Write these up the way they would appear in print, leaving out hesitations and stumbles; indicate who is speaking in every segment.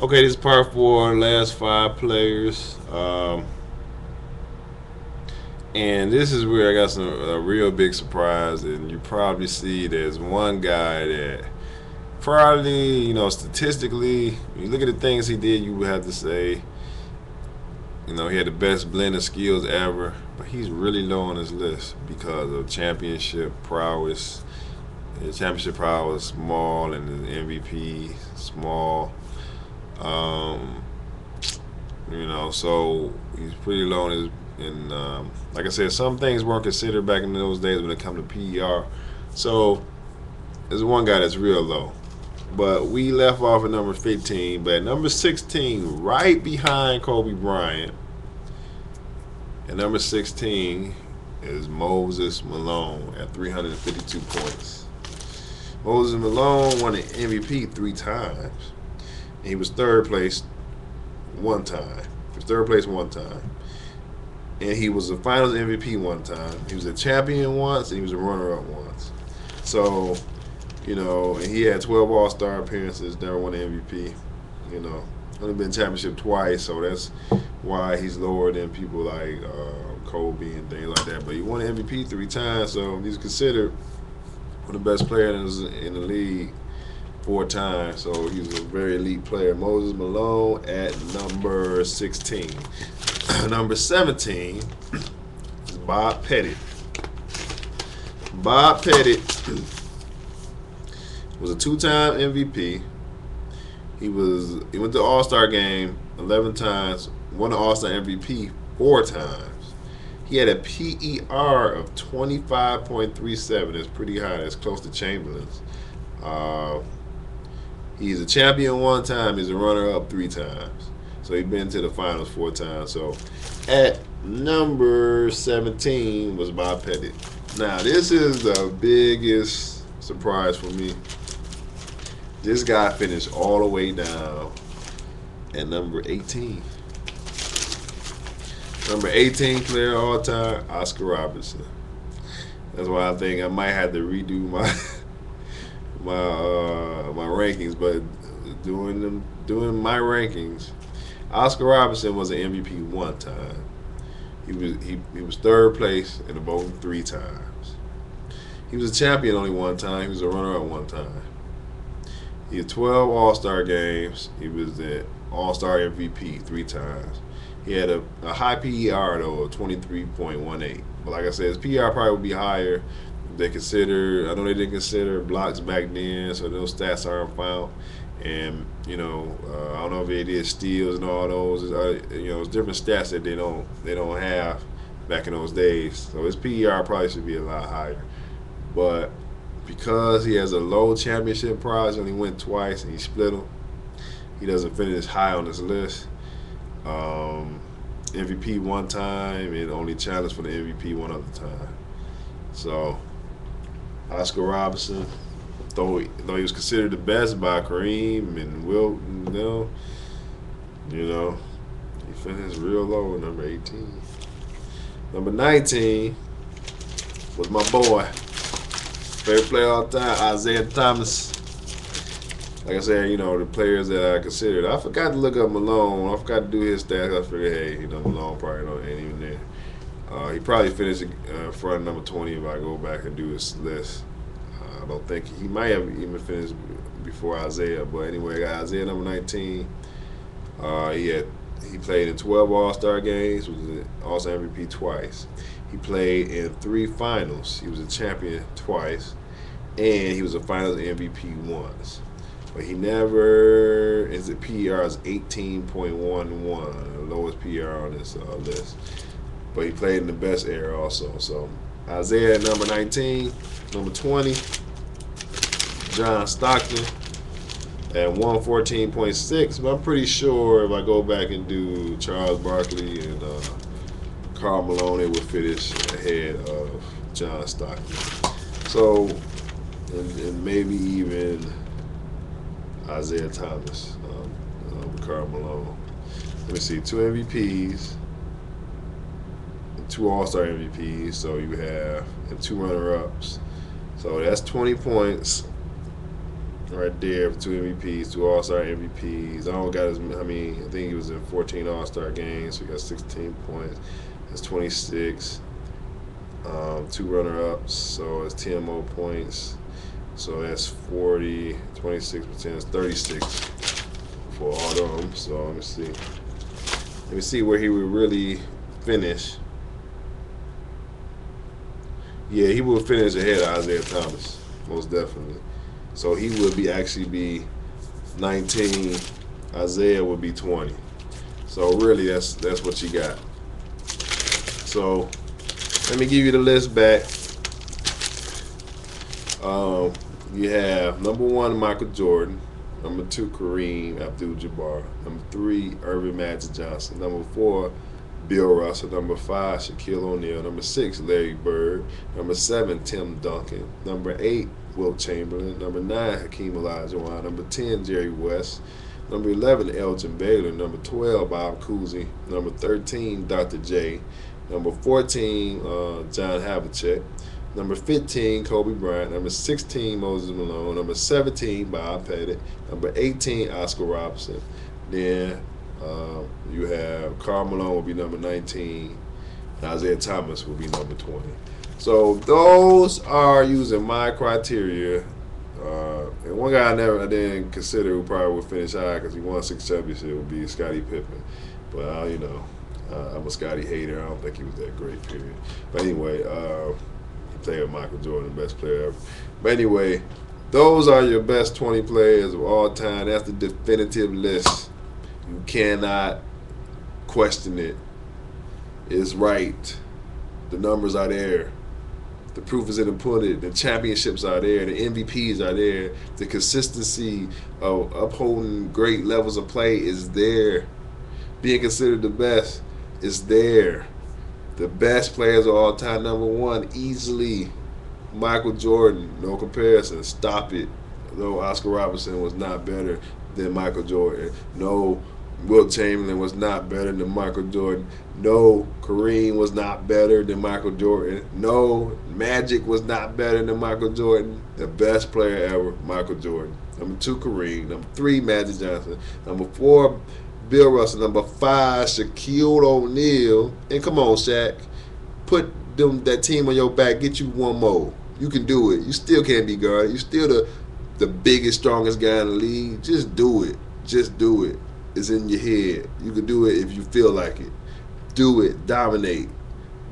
Speaker 1: Okay, this is part four, last five players. And this is where I got a real big surprise. And you probably see there's one guy that probably, statistically, when you look at the things he did, you would have to say, he had the best blend of skills ever. But he's really low on his list because of championship prowess. His championship prowess small, and his MVP small. Um, so he's pretty low in his. And like I said, some things weren't considered back in those days when it comes to PER. So there's one guy that's real low. But we left off at number 15. But at number 16, right behind Kobe Bryant, at number 16 is Moses Malone at 352 points. Moses Malone won the MVP 3 times. And he was third place one time. He was third place one time. And he was a finals MVP one time. He was a champion once, and he was a runner-up once. So, and he had 12 All-Star appearances, never won the MVP. Only been championship twice, so that's why he's lower than people like Kobe and things like that. But he won the MVP 3 times, so he's considered one of the best players in the league 4 times. So he's a very elite player. Moses Malone at number 16. Number 17 is Bob Pettit. Bob Pettit was a 2-time MVP. He went to All-Star game 11 times, won the All-Star MVP 4 times. He had a PER of 25.37. That's pretty high. That's close to Chamberlain's. He's a champion 1 time. He's a runner-up 3 times. So he's been to the finals 4 times. So at number 17 was Bob Pettit. Now this is the biggest surprise for me. This guy finished all the way down at number 18. Number 18 player all time, Oscar Robertson. That's why I think I might have to redo my rankings. But doing my rankings, Oscar Robertson was an MVP 1 time. He was third place in the voting 3 times. He was a champion only 1 time. He was a runner-up 1 time. He had 12 All-Star games. He was the All-Star MVP 3 times. He had a high PER though of 23.18. But like I said, his PER probably would be higher. I know they didn't consider blocks back then, so those stats aren't found. And I don't know if they did steals and all those. It's different stats that they don't have back in those days. So his PER probably should be a lot higher. But because he has a low championship prize, he only went twice and he split them, he doesn't finish high on this list. MVP 1 time and only challenged for the MVP 1 other time. So Oscar Robertson, though he was considered the best by Kareem and Wilt, he finished real low at number 18. Number 19 was my boy, favorite player all time, Isaiah Thomas. Like I said, the players that I considered. I forgot to look up Malone. I forgot to do his stats. I figured, hey, Malone probably ain't even there. He probably finished in front of number 20 if I go back and do his list. I don't think he might have even finished before Isaiah. But anyway, I got Isaiah number 19. He played in 12 All-Star games. Was an All-Star MVP twice. He played in 3 finals. He was a champion twice, and he was a finals MVP once. But he never, his PER is 18.11, the lowest PER on this list. But he played in the best era also. So Isaiah at number 19, number 20, John Stockton at 114.6. But I'm pretty sure if I go back and do Charles Barkley and Karl Malone, it would finish ahead of John Stockton. So, and maybe even Isaiah Thomas, Karl Malone. Let me see, 2 MVPs, 2 All-Star MVPs, so you have, and 2 runner-ups. So that's 20 points right there for 2 MVPs, 2 All-Star MVPs. I don't got as I think he was in 14 All-Star games, so he got 16 points. That's 26. 2 runner-ups, so it's 10 more points. So that's 40, 26%, that's 36 for all of them. So let me see. Let me see where he would really finish. Yeah, he will finish ahead of Isaiah Thomas, most definitely. So he would actually be 19. Isaiah would be 20. So really, that's what you got. So let me give you the list back. You have number 1 Michael Jordan, number 2 Kareem Abdul-Jabbar, number 3 Irvin Magic Johnson, number 4 Bill Russell, number 5 Shaquille O'Neal, number 6 Larry Bird, number 7 Tim Duncan, number 8 Wilt Chamberlain, number 9 Hakeem Olajuwon, number 10 Jerry West, number 11 Elgin Baylor, number 12 Bob Cousy, number 13 Dr. J, number 14 John Havlicek, number 15 Kobe Bryant, number 16 Moses Malone, number 17 Bob Pettit, number 18 Oscar Robertson. Then you have Karl Malone will be number 19, and Isaiah Thomas will be number 20. So those are using my criteria. And one guy I didn't consider who probably would finish high because he won 6 championships would be Scottie Pippen. But I'm a Scottie hater. I don't think he was that great, period. But anyway, he played with Michael Jordan, the best player ever. But anyway, those are your best 20 players of all time. That's the definitive list. You cannot question it. It's right. The numbers are there. The proof is in the pudding. The championships are there. The MVPs are there. The consistency of upholding great levels of play is there. Being considered the best is there. The best players of all time, number 1, easily Michael Jordan. No comparison. Stop it. No, Oscar Robertson was not better than Michael Jordan. No, Wilt Chamberlain was not better than Michael Jordan. No, Kareem was not better than Michael Jordan. No, Magic was not better than Michael Jordan. The best player ever, Michael Jordan. Number 2, Kareem. Number 3, Magic Johnson. Number 4, Bill Russell. Number 5, Shaquille O'Neal. And come on, Shaq, put that team on your back. Get you one more. You can do it. You still can't be guarded. You still the biggest, strongest guy in the league. Just do it. Just do it. It's in your head. You can do it if you feel like it. Do it. Dominate.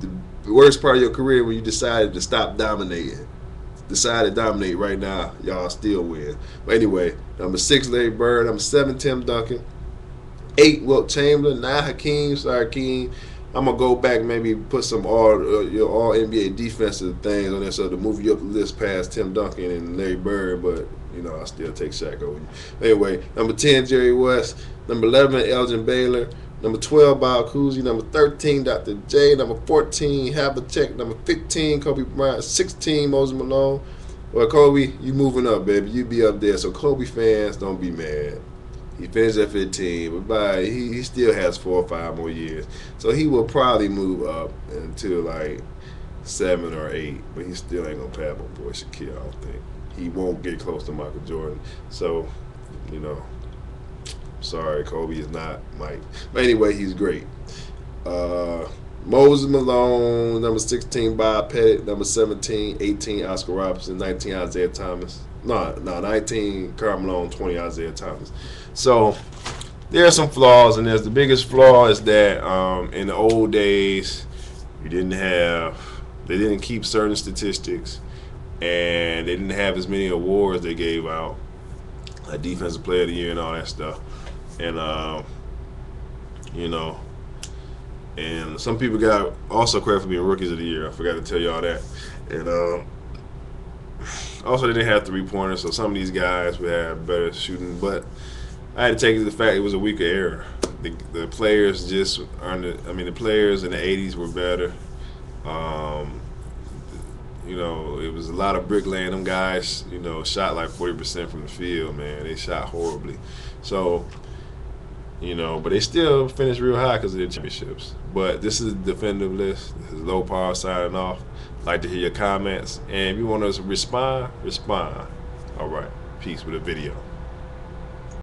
Speaker 1: The worst part of your career when you decided to stop dominating. Decide to dominate right now. Y'all still win. But anyway, number 6, Larry Bird. Number 7, Tim Duncan. 8, Wilt Chamberlain. 9, Hakeem. Sorry, Hakeem. I'm going to go back and maybe put some all NBA defensive things on there so to move you up the list past Tim Duncan and Larry Bird, but I still take Shaq over you. Anyway, number 10, Jerry West. Number 11, Elgin Baylor. Number 12, Bob Cousy. Number 13, Dr. J. Number 14, Havlicek. Number 15, Kobe Bryant. 16, Moses Malone. Well, Kobe, you moving up, baby. You be up there. So Kobe fans, don't be mad. He finished at 15, but he still has 4 or 5 more years. So he will probably move up until like 7 or 8, but he still ain't going to pass my boy Shaquille, I don't think. He won't get close to Michael Jordan. So, sorry, Kobe is not Mike. But anyway, he's great. Moses Malone, number 16, Bob Pettit, number 17, 18, Oscar Robertson, 19, Isaiah Thomas. No, 19, Karl Malone, 20, Isaiah Thomas. So there are some flaws in this. The biggest flaw is that in the old days, they didn't keep certain statistics, and they didn't have as many awards they gave out, like Defensive Player of the Year and all that stuff. And and some people got also credit for being Rookies of the Year. I forgot to tell y'all that. And also, they didn't have 3-pointers, so some of these guys would have better shooting. But I had to take it to the fact it was a weaker era. The players just aren't. The players in the '80s were better. It was a lot of bricklaying. Them guys, shot like 40% from the field. Man, they shot horribly. So, but they still finished real high because of their championships. But this is the definitive list. This is Low Power signing off. Like to hear your comments, and if you want us to respond. All right. Peace. piece with a video.